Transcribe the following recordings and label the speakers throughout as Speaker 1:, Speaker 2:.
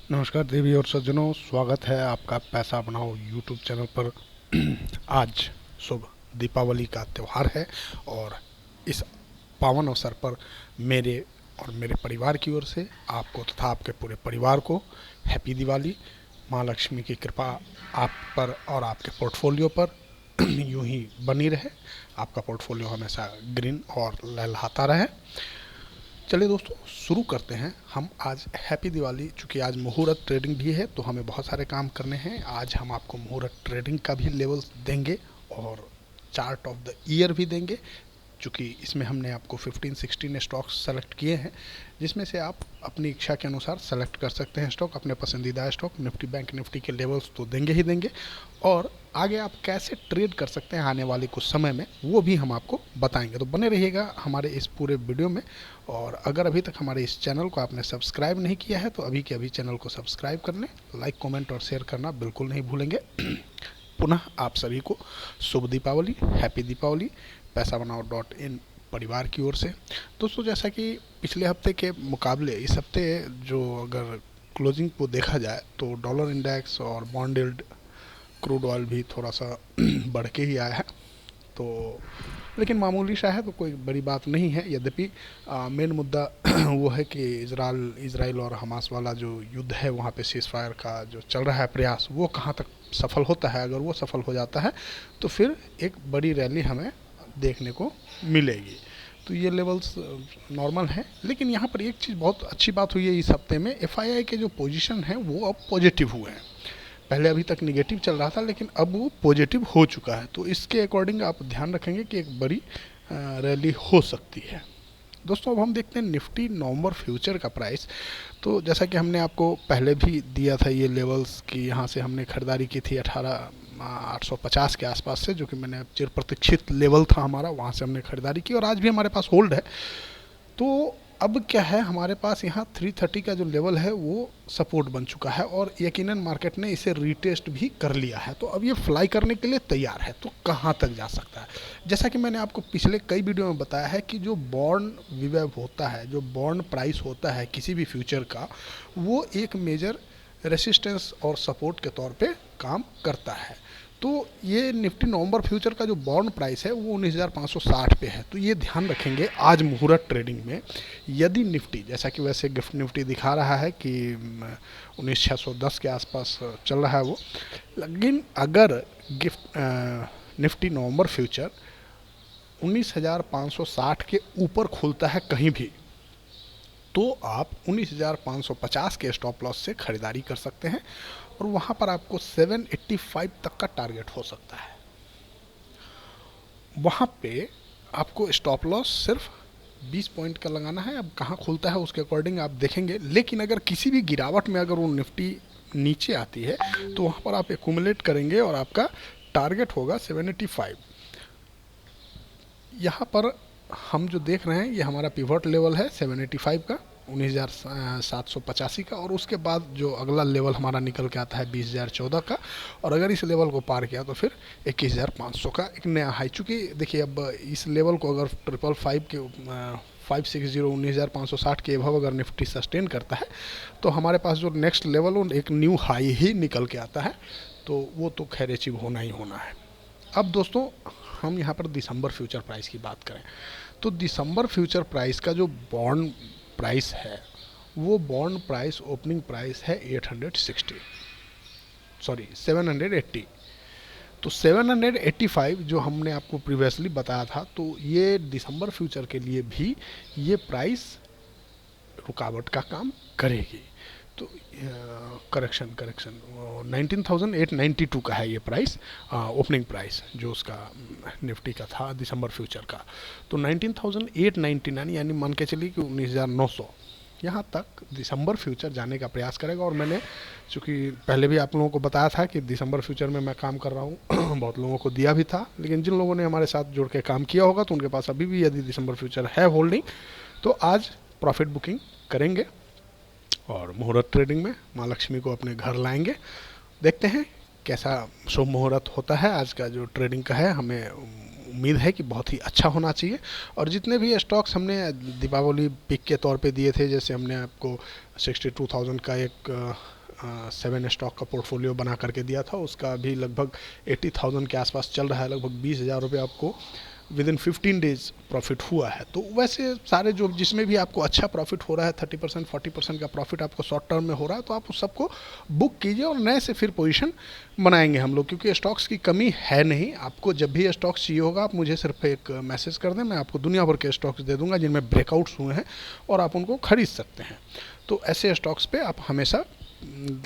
Speaker 1: नमस्कार देवी और सज्जनों, स्वागत है आपका पैसा बनाओ यूट्यूब चैनल पर। आज शुभ दीपावली का त्यौहार है और इस पावन अवसर पर मेरे और मेरे परिवार की ओर से आपको तथा आपके पूरे परिवार को हैप्पी दिवाली। माँ लक्ष्मी की कृपा आप पर और आपके पोर्टफोलियो पर यूं ही बनी रहे। आपका पोर्टफोलियो हमेशा ग्रीन और लहलहाता रहे। चलिए दोस्तों, शुरू करते हैं। हम आज हैप्पी दिवाली, चूँकि आज मुहूर्त ट्रेडिंग भी है तो हमें बहुत सारे काम करने हैं। आज हम आपको मुहूर्त ट्रेडिंग का भी लेवल्स देंगे और चार्ट ऑफ द ईयर भी देंगे, चूँकि इसमें हमने आपको 15-16 स्टॉक्स सेलेक्ट किए हैं, जिसमें से आप अपनी इच्छा के अनुसार सेलेक्ट कर सकते हैं स्टॉक, अपने पसंदीदा स्टॉक। निफ्टी बैंक निफ्टी के लेवल्स तो देंगे ही देंगे और आगे आप कैसे ट्रेड कर सकते हैं आने वाले कुछ समय में, वो भी हम आपको बताएंगे। तो बने रहिएगा हमारे इस पूरे वीडियो में। और अगर अभी तक हमारे इस चैनल को आपने सब्सक्राइब नहीं किया है तो अभी के अभी चैनल को सब्सक्राइब कर लें। लाइक, कमेंट और शेयर करना बिल्कुल नहीं भूलेंगे। पुनः आप सभी को शुभ दीपावली, हैप्पी दीपावली। पैसा बनाओ .in परिवार की ओर से। दोस्तों, जैसा कि पिछले हफ्ते के मुकाबले इस हफ्ते जो अगर क्लोजिंग को देखा जाए तो डॉलर इंडेक्स और बॉन्ड यील्ड, क्रूड ऑयल भी थोड़ा सा बढ़ के ही आया है, तो लेकिन मामूली सा है, तो कोई बड़ी बात नहीं है। यद्यपि मेन मुद्दा वो है कि इजराइल और हमास वाला जो युद्ध है, वहाँ पे सीज फायर का जो चल रहा है प्रयास, वो कहाँ तक सफल होता है। अगर वो सफल हो जाता है तो फिर एक बड़ी रैली हमें देखने को मिलेगी। तो ये लेवल्स नॉर्मल है, लेकिन यहाँ पर एक चीज़ बहुत अच्छी बात हुई है इस हफ्ते में। एफआईआई के जो पोजीशन है वो अब पॉजिटिव हुए हैं। पहले अभी तक निगेटिव चल रहा था, लेकिन अब वो पॉजिटिव हो चुका है। तो इसके अकॉर्डिंग आप ध्यान रखेंगे कि एक बड़ी रैली हो सकती है। दोस्तों, अब हम देखते हैं निफ्टी नवंबर फ्यूचर का प्राइस। तो जैसा कि हमने आपको पहले भी दिया था ये लेवल्स कि यहाँ से हमने खरीदारी की थी 18,850 के आसपास से, जो कि मैंने चिर प्रतीक्षित लेवल था हमारा, वहाँ से हमने खरीदारी की और आज भी हमारे पास होल्ड है। तो अब क्या है, हमारे पास यहाँ 330 का जो लेवल है वो सपोर्ट बन चुका है और यकीनन मार्केट ने इसे रीटेस्ट भी कर लिया है। तो अब ये फ्लाई करने के लिए तैयार है। तो कहाँ तक जा सकता है, जैसा कि मैंने आपको पिछले कई वीडियो में बताया है कि जो बॉन्ड विवेव होता है, जो बॉन्ड प्राइस होता है किसी भी फ्यूचर का, वो एक मेजर रेसिस्टेंस और सपोर्ट के तौर पे काम करता है। तो ये निफ्टी नवंबर फ्यूचर का जो बॉन्ड प्राइस है वो 19,560 पे है। तो ये ध्यान रखेंगे आज मुहूर्त ट्रेडिंग में। यदि निफ्टी, जैसा कि वैसे गिफ्ट निफ्टी दिखा रहा है कि 19,610 के आसपास चल रहा है वो, लेकिन अगर गिफ्ट निफ्टी नवंबर फ्यूचर 19,560 के ऊपर खुलता है कहीं भी, तो आप 19,550 के स्टॉप लॉस से खरीदारी कर सकते हैं और वहाँ पर आपको 785 तक का टारगेट हो सकता है। वहाँ पे आपको स्टॉप लॉस सिर्फ 20 पॉइंट का लगाना है। अब कहाँ खुलता है उसके अकॉर्डिंग आप देखेंगे, लेकिन अगर किसी भी गिरावट में अगर वो निफ्टी नीचे आती है तो वहाँ पर आप एक्यूमुलेट करेंगे और आपका टारगेट होगा 785। यहाँ पर हम जो देख रहे हैं ये हमारा पिवट लेवल है 785 का, 19,785 का, और उसके बाद जो अगला लेवल हमारा निकल के आता है 20,014 का। और अगर इस लेवल को पार किया तो फिर 21,500 का एक नया हाई। चूँकि देखिए, अब इस लेवल को अगर 555 के 560 19,560 के एभव अगर निफ्टी सस्टेन करता है तो हमारे पास जो नेक्स्ट लेवल हो एक न्यू हाई ही निकल के आता है। तो वो तो खैर अचीव होना ही होना है। अब दोस्तों, हम यहाँ पर दिसंबर फ्यूचर प्राइस की बात करें तो दिसंबर फ्यूचर प्राइस का जो बॉन्ड प्राइस है वो बॉन्ड प्राइस ओपनिंग प्राइस है 780। तो 785 जो हमने आपको प्रीवियसली बताया था, तो ये दिसंबर फ्यूचर के लिए भी ये प्राइस रुकावट का काम करेगी। तो करेक्शन 19,892 का है ये प्राइस, ओपनिंग प्राइस जो उसका निफ्टी का था दिसंबर फ्यूचर का। तो 19,899 यानी मान के चलिए कि 19,900 यहाँ तक दिसंबर फ्यूचर जाने का प्रयास करेगा। और मैंने चूँकि पहले भी आप लोगों को बताया था कि दिसंबर फ्यूचर में मैं काम कर रहा हूँ बहुत लोगों को दिया भी था, लेकिन जिन लोगों ने हमारे साथ जुड़ के काम किया होगा तो उनके पास अभी भी यदि दिसंबर फ्यूचर है होल्डिंग, तो आज प्रॉफिट बुकिंग करेंगे और मुहूर्त ट्रेडिंग में माँ लक्ष्मी को अपने घर लाएंगे। देखते हैं कैसा शुभ मुहूर्त होता है। आज का जो ट्रेडिंग का है हमें उम्मीद है कि बहुत ही अच्छा होना चाहिए। और जितने भी स्टॉक्स हमने दीपावली पिक के तौर पे दिए थे, जैसे हमने आपको 62,000 का एक 7 स्टॉक का पोर्टफोलियो बना करके दिया था, उसका भी लगभग 80,000 के आसपास चल रहा है, लगभग 20,000 रुपये आपको विद इन 15 डेज प्रॉफिट हुआ है। तो वैसे सारे जो जिसमें भी आपको अच्छा प्रॉफिट हो रहा है, 30% 40% का प्रॉफिट आपको शॉर्ट टर्म में हो रहा है, तो आप उस सबको बुक कीजिए और नए से फिर पोजीशन बनाएंगे हम लोग, क्योंकि स्टॉक्स की कमी है नहीं। आपको जब भी स्टॉक्स चाहिए होगा, आप मुझे सिर्फ एक मैसेज कर दें, मैं आपको दुनिया भर के स्टॉक्स दे दूंगा जिनमें ब्रेकआउट्स हुए हैं और आप उनको खरीद सकते हैं। तो ऐसे स्टॉक्स पे आप हमेशा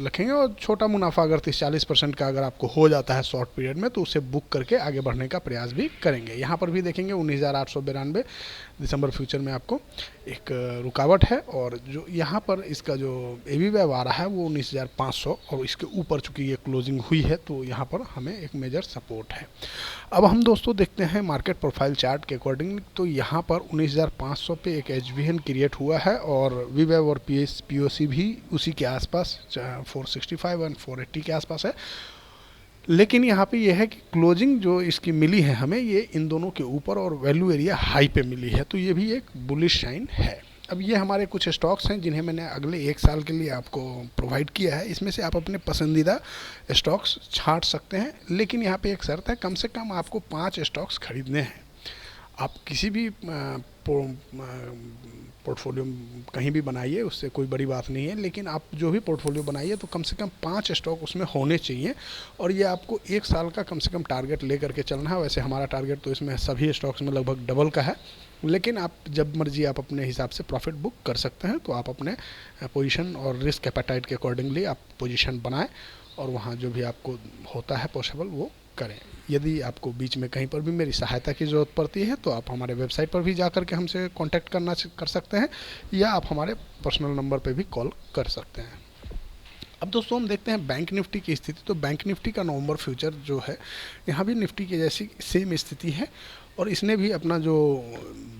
Speaker 1: रखेंगे और छोटा मुनाफा अगर 30-40% का अगर आपको हो जाता है शॉर्ट पीरियड में, तो उसे बुक करके आगे बढ़ने का प्रयास भी करेंगे। यहाँ पर भी देखेंगे 19,892 दिसंबर फ्यूचर में आपको एक रुकावट है, और जो यहाँ पर इसका जो एवी वैव आ रहा है वो 19,500 और इसके ऊपर चूंकि ये क्लोजिंग हुई है, तो यहाँ पर हमें एक मेजर सपोर्ट है। अब हम दोस्तों देखते हैं मार्केट प्रोफाइल चार्ट के अकॉर्डिंग, तो यहाँ पर 19,500 पे एक HVN क्रिएट हुआ है और वीवैव और POC भी उसी के आसपास 465 एंड 480 के आसपास है। लेकिन यहाँ पे यह है कि क्लोजिंग जो इसकी मिली है हमें, ये इन दोनों के ऊपर और वैल्यू एरिया हाई पे मिली है, तो ये भी एक बुलिश साइन है। अब ये हमारे कुछ स्टॉक्स हैं जिन्हें मैंने अगले 1 साल के लिए आपको प्रोवाइड किया है। इसमें से आप अपने पसंदीदा स्टॉक्स छांट सकते हैं, लेकिन यहाँ पे एक शर्त है, कम से कम आपको 5 स्टॉक्स खरीदने हैं। आप किसी भी पोर्टफोलियो कहीं भी बनाइए, उससे कोई बड़ी बात नहीं है, लेकिन आप जो भी पोर्टफोलियो बनाइए तो कम से कम 5 स्टॉक उसमें होने चाहिए, और ये आपको 1 साल का कम से कम टारगेट ले करके चलना है। वैसे हमारा टारगेट तो इसमें सभी स्टॉक्स में लगभग डबल का है, लेकिन आप जब मर्जी आप अपने हिसाब से प्रॉफिट बुक कर सकते हैं। तो आप अपने पोजीशन और रिस्क एपेटाइट के अकॉर्डिंगली आप पोजीशन बनाएं और वहाँ जो भी आपको होता है पॉसिबल वो करें। यदि आपको बीच में कहीं पर भी मेरी सहायता की ज़रूरत पड़ती है तो आप हमारे वेबसाइट पर भी जा कर के हमसे कांटेक्ट कर सकते हैं, या आप हमारे पर्सनल नंबर पर भी कॉल कर सकते हैं। अब दोस्तों हम देखते हैं बैंक निफ्टी की स्थिति। तो बैंक निफ्टी का नवंबर फ्यूचर जो है, यहाँ भी निफ्टी की जैसी सेम स्थिति है, और इसने भी अपना जो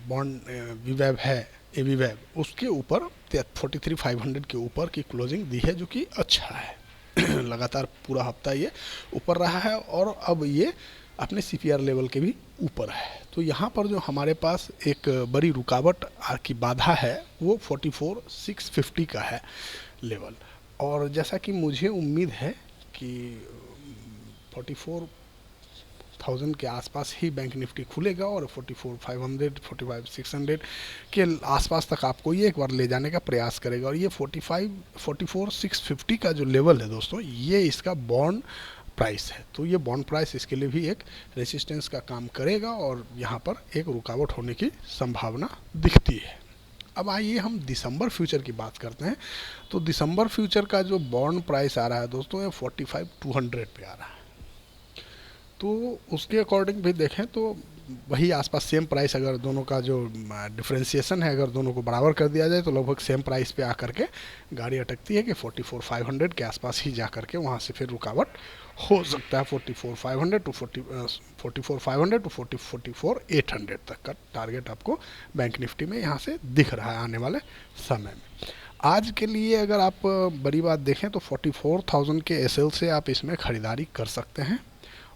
Speaker 1: बॉन्ड वीवैव है, एवीवैव, उसके ऊपर 43,500 के ऊपर की क्लोजिंग दी है, जो कि अच्छा है। लगातार पूरा हफ्ता ये ऊपर रहा है और अब ये अपने CPR लेवल के भी ऊपर है। तो यहाँ पर जो हमारे पास एक बड़ी रुकावट की बाधा है वो 44,650 का है लेवल, और जैसा कि मुझे उम्मीद है कि 44,000 के आसपास ही बैंक निफ्टी खुलेगा, और 44,500 45,600 के आसपास तक आपको ये एक बार ले जाने का प्रयास करेगा। और ये 44,650 का जो लेवल है दोस्तों, ये इसका बॉन्ड प्राइस है। तो ये बॉन्ड प्राइस इसके लिए भी एक रेसिस्टेंस का काम करेगा, और यहाँ पर एक रुकावट होने की संभावना दिखती है। अब आइए हम दिसंबर फ्यूचर की बात करते हैं। तो दिसंबर फ्यूचर का जो बॉन्ड प्राइस आ रहा है दोस्तों, ये 45,200 पे आ रहा है। तो उसके अकॉर्डिंग भी देखें तो वही आसपास सेम प्राइस, अगर दोनों का जो डिफ्रेंशिएशन है, अगर दोनों को बराबर कर दिया जाए तो लगभग सेम प्राइस पे आकर के गाड़ी अटकती है कि 44,500 के आसपास ही जा करके वहाँ से फिर रुकावट हो सकता है। 44,500 टू 44,800 तक का टारगेट आपको बैंक निफ्टी में यहाँ से दिख रहा है आने वाले समय में। आज के लिए अगर आप बड़ी बात देखें तो 44,000 के SL से आप इसमें ख़रीदारी कर सकते हैं,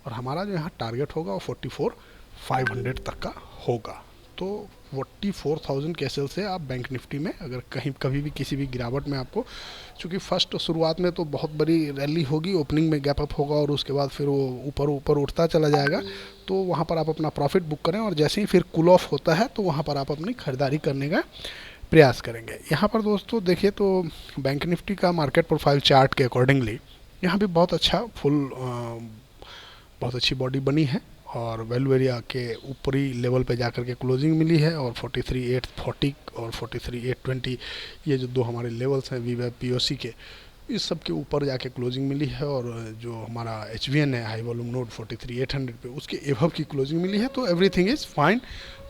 Speaker 1: और हमारा जो यहाँ टारगेट होगा वो 44,500 तक का होगा। तो 44,000 के SL से आप बैंक निफ्टी में अगर कहीं कभी भी किसी भी गिरावट में आपको, चूँकि फर्स्ट शुरुआत में तो बहुत बड़ी रैली होगी, ओपनिंग में गैप अप होगा और उसके बाद फिर वो ऊपर ऊपर उठता चला जाएगा, तो वहाँ पर आप अपना प्रॉफिट बुक करें, और जैसे ही फिर कूल ऑफ होता है तो वहाँ पर आप अपनी खरीदारी करने का प्रयास करेंगे। यहाँ पर दोस्तों देखिए तो बैंक निफ्टी का मार्केट प्रोफाइल चार्ट के अकॉर्डिंगली यहाँ भी बहुत अच्छा बहुत अच्छी बॉडी बनी है, और वैल्यू एरिया के ऊपरी लेवल पे जाकर के क्लोजिंग मिली है, और 43,840 और 43,820 ये जो दो हमारे लेवल्स हैं वीवैव POC के, इस सब के ऊपर जाके क्लोजिंग मिली है। और जो हमारा HVN है हाई वॉल्यूम नोड 43,800 पे, उसके एवब की क्लोजिंग मिली है। तो एवरीथिंग इज़ फाइन।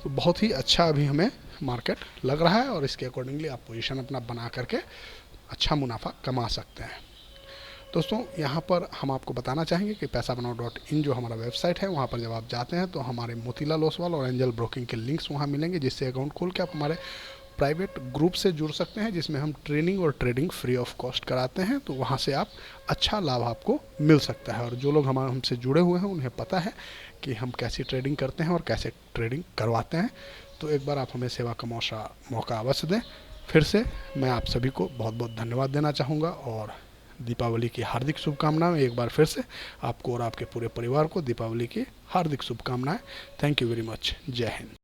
Speaker 1: तो बहुत ही अच्छा अभी हमें मार्केट लग रहा है, और इसके अकॉर्डिंगली आप पोजीशन अपना बना करके अच्छा मुनाफा कमा सकते हैं। दोस्तों यहाँ पर हम आपको बताना चाहेंगे कि paisabanav.in जो हमारा वेबसाइट है, वहाँ पर जब आप जाते हैं तो हमारे मोतीलाल ओसवाल और एंजल ब्रोकिंग के लिंक्स वहाँ मिलेंगे, जिससे अकाउंट खोल के आप हमारे प्राइवेट ग्रुप से जुड़ सकते हैं जिसमें हम ट्रेनिंग और ट्रेडिंग फ्री ऑफ कॉस्ट कराते हैं। तो वहाँ से आप अच्छा लाभ आपको मिल सकता है। और जो लोग हमसे जुड़े हुए हैं उन्हें पता है कि हम कैसी ट्रेडिंग करते हैं और कैसे ट्रेडिंग करवाते हैं। तो एक बार आप हमें सेवा का मौका अवश्य दें। फिर से मैं आप सभी को बहुत बहुत धन्यवाद देना चाहूँगा और दीपावली की हार्दिक शुभकामनाएं। एक बार फिर से आपको और आपके पूरे परिवार को दीपावली की हार्दिक शुभकामनाएं। Thank you very much. जय हिंद।